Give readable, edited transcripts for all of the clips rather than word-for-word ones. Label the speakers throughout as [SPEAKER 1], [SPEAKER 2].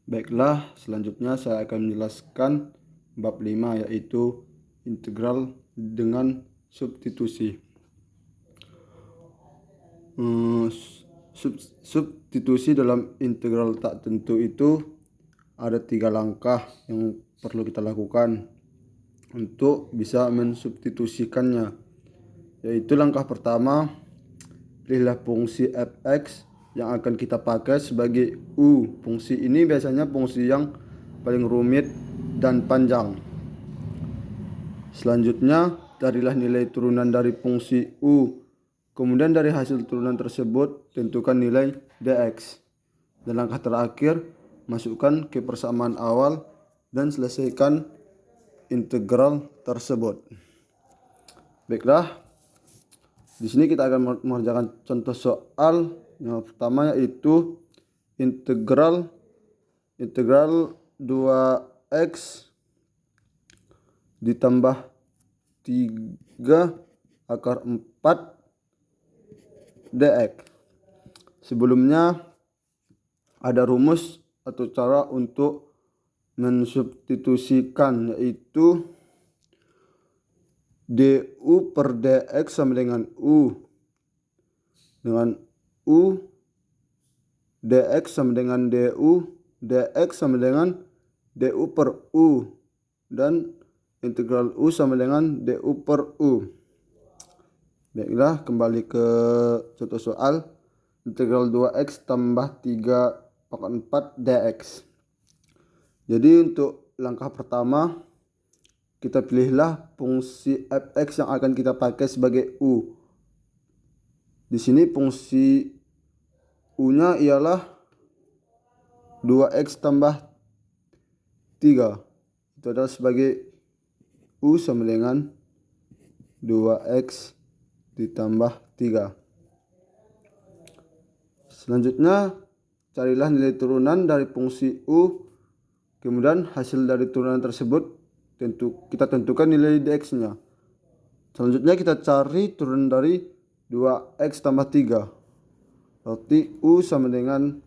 [SPEAKER 1] Baiklah, selanjutnya saya akan menjelaskan bab 5, yaitu integral dengan substitusi. Substitusi dalam integral tak tentu itu ada 3 langkah yang perlu kita lakukan untuk bisa mensubstitusikannya. Yaitu langkah pertama, pilihlah fungsi fx yang akan kita pakai sebagai u. Fungsi ini biasanya fungsi yang paling rumit dan panjang. Selanjutnya, carilah nilai turunan dari fungsi u. Kemudian dari hasil turunan tersebut, tentukan nilai dx. Dan langkah terakhir, masukkan ke persamaan awal dan selesaikan integral tersebut. Baiklah, di sini kita akan mengerjakan contoh soal yang pertama, yaitu integral 2x ditambah 3 akar 4 dx. Sebelumnya ada rumus atau cara untuk mensubstitusikan, yaitu du per dx sama dengan u. Dengan u, dx sama dengan du, dx sama dengan du per u. Dan integral u sama dengan du per u. Baiklah, kembali ke contoh soal. Integral 2x tambah 3 pangkat 4 dx. Jadi untuk langkah pertama, kita pilihlah fungsi fx yang akan kita pakai sebagai u. Di sini fungsi u-nya ialah 2x tambah 3. Itu adalah sebagai u sama dengan 2x ditambah 3. Selanjutnya, carilah nilai turunan dari fungsi u. Kemudian hasil dari turunan tersebut kita tentukan nilai dx-nya. Selanjutnya kita cari turunan dari 2x tambah 3. Berarti u sama dengan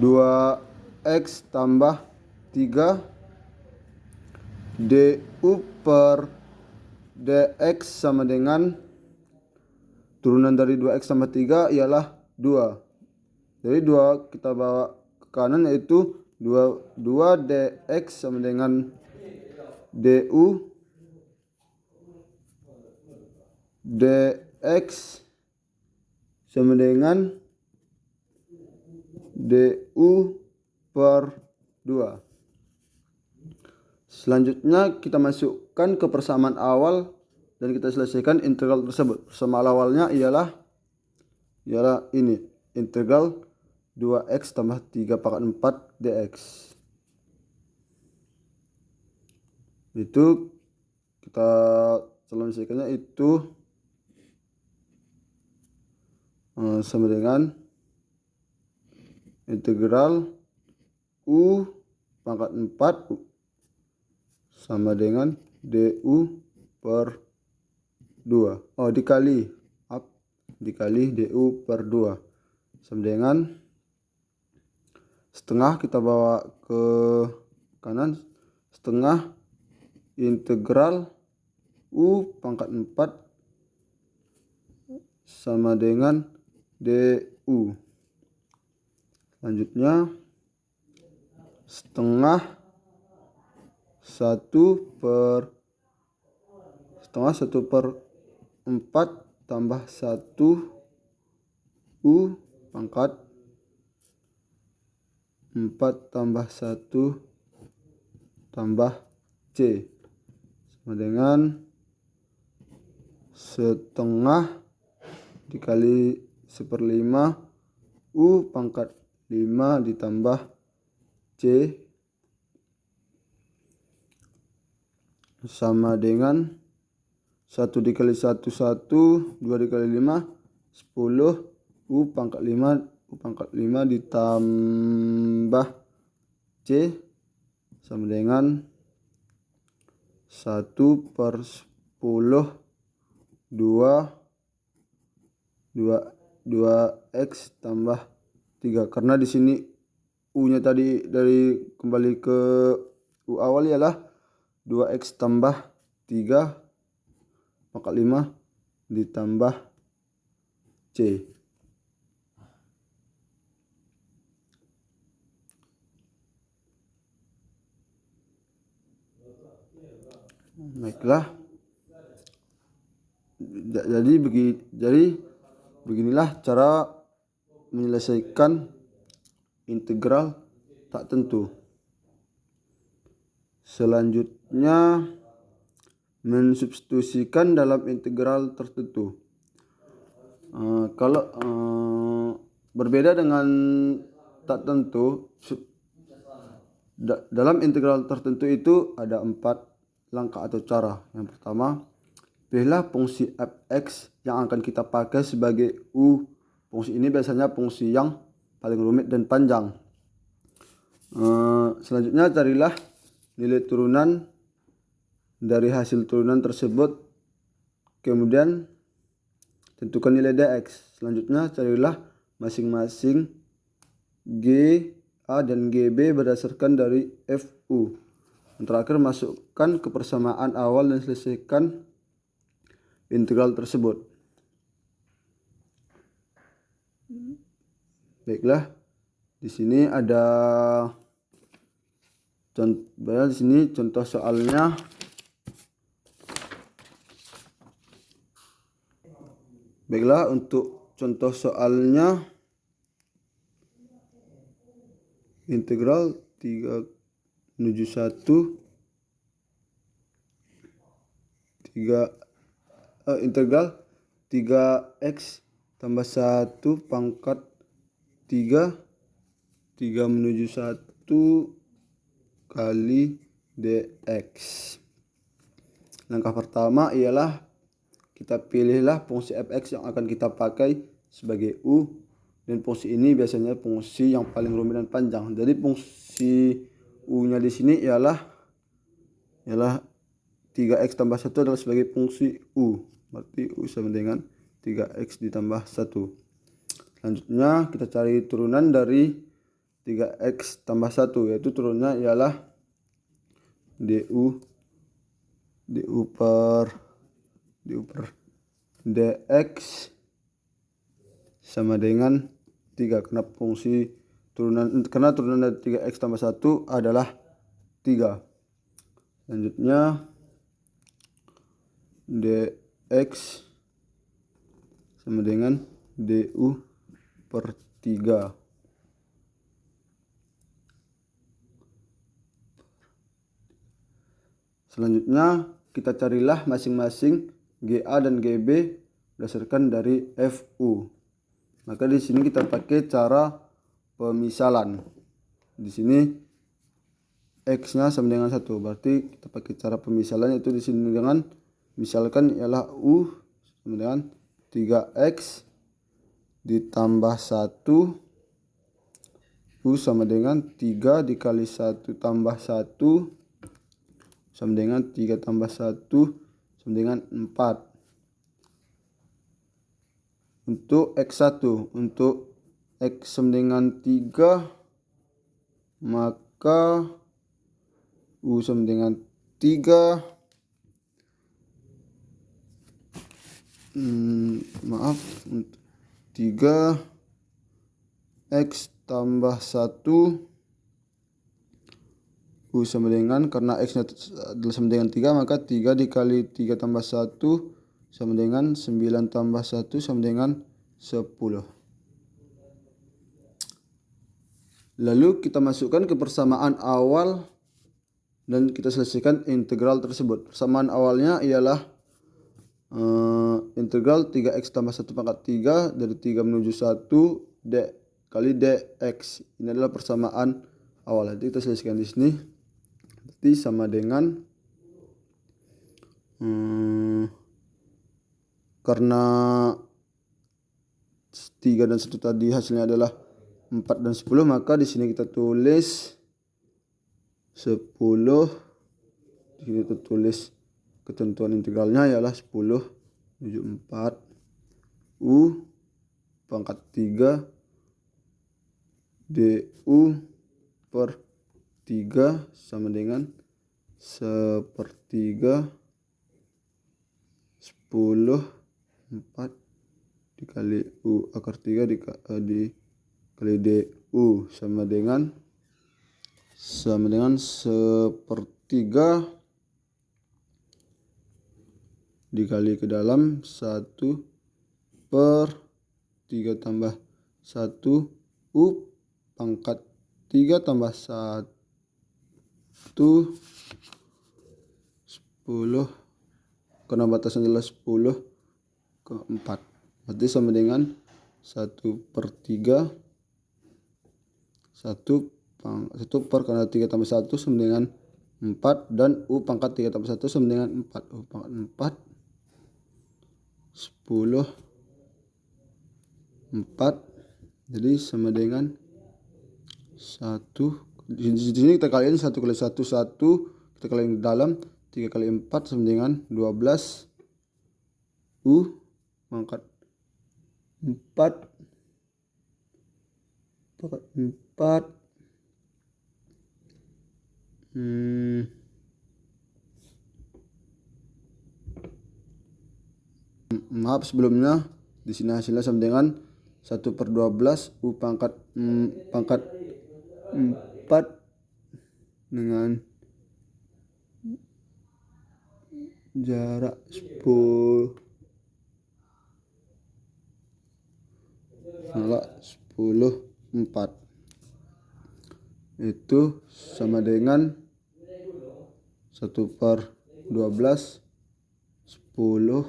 [SPEAKER 1] 2x tambah 3 du per dx sama dengan turunan dari 2x tambah 3 ialah 2. Jadi 2 kita bawa ke kanan, yaitu 2 dx sama dengan du dx sama dengan du per 2. Selanjutnya kita masukkan ke persamaan awal dan kita selesaikan integral tersebut. Persamaan awalnya ialah ini, integral 2x tambah 3 pangkat 4 dx. Itu kita selesaikannya itu sama dengan integral u pangkat 4 sama dengan du per 2. Dikali du per 2 sama dengan setengah, kita bawa ke kanan, setengah integral u pangkat 4 sama dengan du. Selanjutnya setengah 1 per 4 tambah 1 u pangkat 4 tambah 1 tambah c sama dengan setengah dikali 1/5 u pangkat 5 ditambah c sama dengan 1 dikali 1 1, 2 dikali 5 10, u pangkat 5 ditambah c sama dengan 1 per 10 2x tambah 3. Karena di sini U-nya tadi dari kembali ke U awal ialah 2x tambah 3 pangkat 5 ditambah C. Baiklah. Jadi beginilah cara menyelesaikan integral tak tentu. Selanjutnya mensubstitusikan dalam integral tertentu. Kalau berbeda dengan tak tentu, dalam integral tertentu itu ada 4 langkah atau cara. Yang pertama, pilihlah fungsi f(x) yang akan kita pakai sebagai u. Fungsi ini biasanya fungsi yang paling rumit dan panjang. Selanjutnya carilah nilai turunan dari hasil turunan tersebut, kemudian tentukan nilai dx. Selanjutnya carilah masing-masing g a dan gb berdasarkan dari fu. Yang terakhir, masukkan kebersamaan awal dan selesaikan integral tersebut. Baiklah, di sini ada contoh soalnya. Baiklah, untuk contoh soalnya integral 3 menuju 1 integral 3x tambah 1 pangkat 3 menuju 1 kali dx. Langkah pertama ialah kita pilihlah fungsi fx yang akan kita pakai sebagai u, dan fungsi ini biasanya fungsi yang paling rumit dan panjang. Jadi fungsi u-nya di sini ialah 3x tambah 1 adalah sebagai fungsi u. Berarti u sama dengan 3x ditambah 1. Selanjutnya kita cari turunan dari 3x tambah 1, yaitu turunannya ialah du per dx sama dengan 3, karena turunan dari 3x tambah 1 adalah 3. Selanjutnya dx sama dengan du per 3. Selanjutnya kita carilah masing-masing GA dan GB berdasarkan dari FU. Maka di sini kita pakai cara pemisalan. Di sini X-nya sama dengan 1. Berarti kita pakai cara pemisalan, yaitu di sini dengan misalkan ialah U sama dengan 3X ditambah 1. U sama dengan 3 dikali 1 tambah 1 sama dengan 3 tambah 1 sama dengan 4. Untuk X1, untuk X sama dengan 3, maka U sama dengan 3. Maaf, 3 X tambah 1 U sama dengan, karena X nya adalah sama dengan 3, maka 3 dikali 3 tambah 1 sama dengan 9 tambah 1 sama dengan 10. Lalu kita masukkan kebersamaan awal dan kita selesaikan integral tersebut. Persamaan awalnya ialah integral 3x tambah 1 pangkat 3 dari 3 menuju 1 d kali dx. Ini adalah persamaan awal. Nanti kita selesaikan di sini. Berarti sama dengan karena 3 dan 1 tadi hasilnya adalah 4 dan 10, maka di sini kita tulis 10. Di sini kita tulis ketentuan integralnya ialah 10 menuju 4 U pangkat 3 du per 3 sama dengan 1/3 10 4 dikali U akar 3 dikali DU sama dengan 1/3 dikali ke dalam 1/3 tambah 1 U pangkat 3 tambah 1 10 karena batasan adalah 10/4 berarti sama dengan 1/3 1 per karena 3 tambah 1 sama dengan 4 dan U pangkat 3 tambah 1 sama dengan 4 U pangkat 4 10/4 jadi sama dengan 1 di sini kita kaliin 1 kali 1 1 kita kaliin ke dalam 3 kali 4 sama dengan 12 U pangkat 4 maaf sebelumnya di sini hasilnya sama dengan 1/12 U pangkat 4 dengan jarak 10 4 itu sama dengan 1/12 10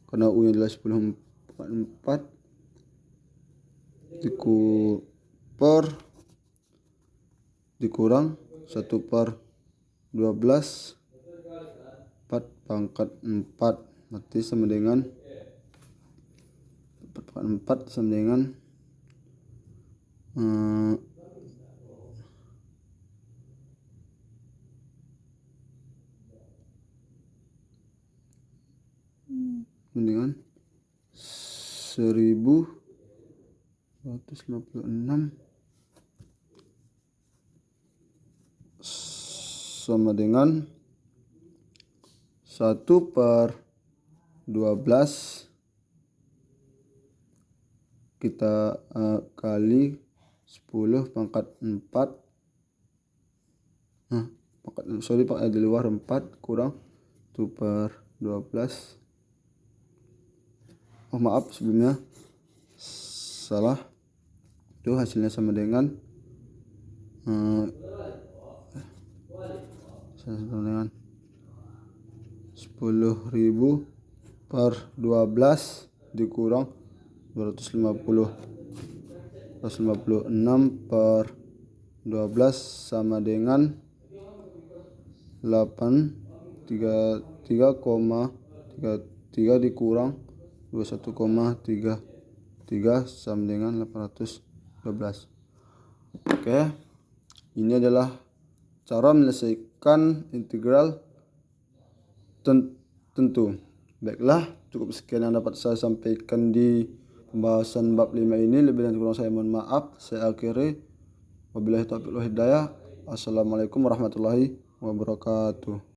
[SPEAKER 1] karena U nya adalah 10/4 dikurang 1/12 4 pangkat 4 berarti sama dengan 4 sama dengan 1156 sama dengan 1/12 kita kali 10 pangkat 4 pangkat di luar 4 kurang 1/12 maaf sebelumnya salah itu hasilnya sama dengan 10.000 per 12 dikurang 256 per 12 sama dengan 3,33 dikurang 21,33 sama dengan 812. Oke, ini adalah cara menyelesaikan integral tentu. Baiklah, cukup sekian yang dapat saya sampaikan di pembahasan bab 5 ini. Lebih dan kurang saya mohon maaf. Saya akhiri. Wabillahi taufiq wal hidayah. Assalamualaikum warahmatullahi wabarakatuh.